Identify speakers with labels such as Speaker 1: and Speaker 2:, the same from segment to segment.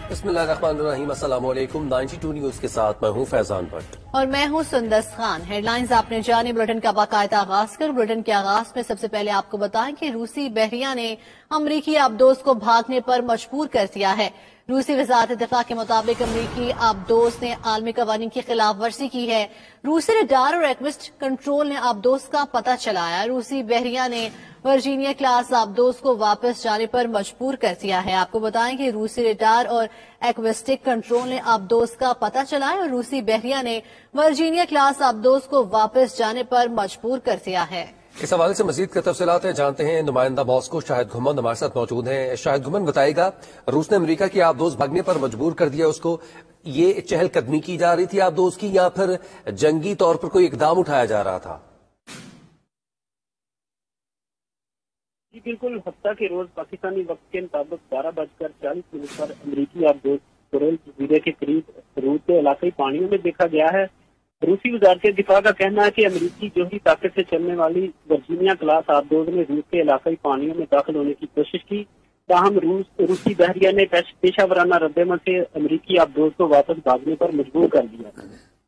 Speaker 1: बिस्मिल्लाहिर्रहमानिर्रहीम। अस्सलाम वालेकुम। 92 न्यूज के साथ मैं हूं फैजान भट्ट
Speaker 2: और मैं हूं सुंदस खान। हेडलाइंस आपने जानी। बुलेटिन का बाकायदा आगाज कर बुलेटिन के आगाज में सबसे पहले आपको बताएं कि रूसी बहरिया ने अमरीकी आबदोज को भागने पर मजबूर कर दिया है। रूसी वजारत दिफा के मुताबिक अमरीकी आबदोज ने आलमी कवानीन की खिलाफ वर्जी की है। रूसी रडार और एक्विस्ट कंट्रोल ने आबदोज का पता चलाया। रूसी बहरिया ने वर्जीनिया क्लास आबदोज को वापस जाने पर मजबूर कर दिया है। आपको बताएं कि रूसी रडार और एक्विस्टिक कंट्रोल ने आबदोज का पता चलाया और रूसी बहरिया ने वर्जीनिया क्लास आबदोज को वापस जाने पर मजबूर कर दिया है।
Speaker 1: इस हवाले से मजीद की तफसीलात जानते हैं। नुमाइंदा मॉस्को शाहिद घुमन हमारे साथ मौजूद हैं। शाहिद घुमन बताएगा, रूस ने अमेरिका की आबदोज भागने पर मजबूर कर दिया उसको। ये चहलकदमी की जा रही थी आबदोज की या फिर जंगी तौर पर कोई इकदाम उठाया जा रहा था?
Speaker 3: जी बिल्कुल, हफ्ता के रोज पाकिस्तानी वक्त के मुताबिक 12:40 पर अमरीकी आबदोज कोरल जजीरे के करीब रूस के इलाकाई पानियों में देखा गया है। रूसी वजारत दिफा का कहना है कि अमरीकी जोहरी ताकत से चलने वाली वर्जीनिया क्लास आबदोज ने रूस के इलाकाई पानियों में दाखिल होने की कोशिश की। ताहम रूसी बहरिया ने पेशावराना रद्देमल से अमरीकी आबदोज को वापस भागने पर मजबूर कर दिया।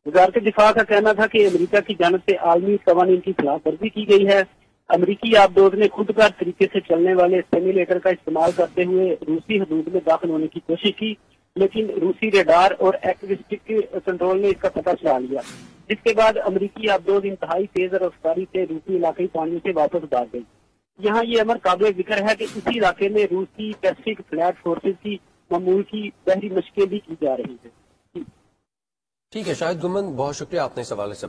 Speaker 3: वजारत दिफा का कहना था कि अमरीका की जानिब से आलमी कवानीन की खिलाफ वर्जी की गई है। अमरीकी आबदोज ने खुदकार तरीके से चलने वाले सिम्युलेटर का इस्तेमाल करते हुए रूसी हदूद में दाखिल होने की कोशिश की, लेकिन रूसी रडार और एक्विस्टिक कंट्रोल ने इसका पता चला लिया, जिसके बाद अमरीकी आबदोज इंतहाई तेज रफ्तारी से रूसी इलाकाई पानियों से वापस भाग गई। यहाँ ये अमर काबिल जिक्र है कि इसी इलाके में रूसी पैसिफिक फ्लैट फोर्सेज की मामूल की बहरी मशकें भी की जा रही है।
Speaker 1: ठीक है शाहिद घुमन, बहुत शुक्रिया आपने इस हवाले से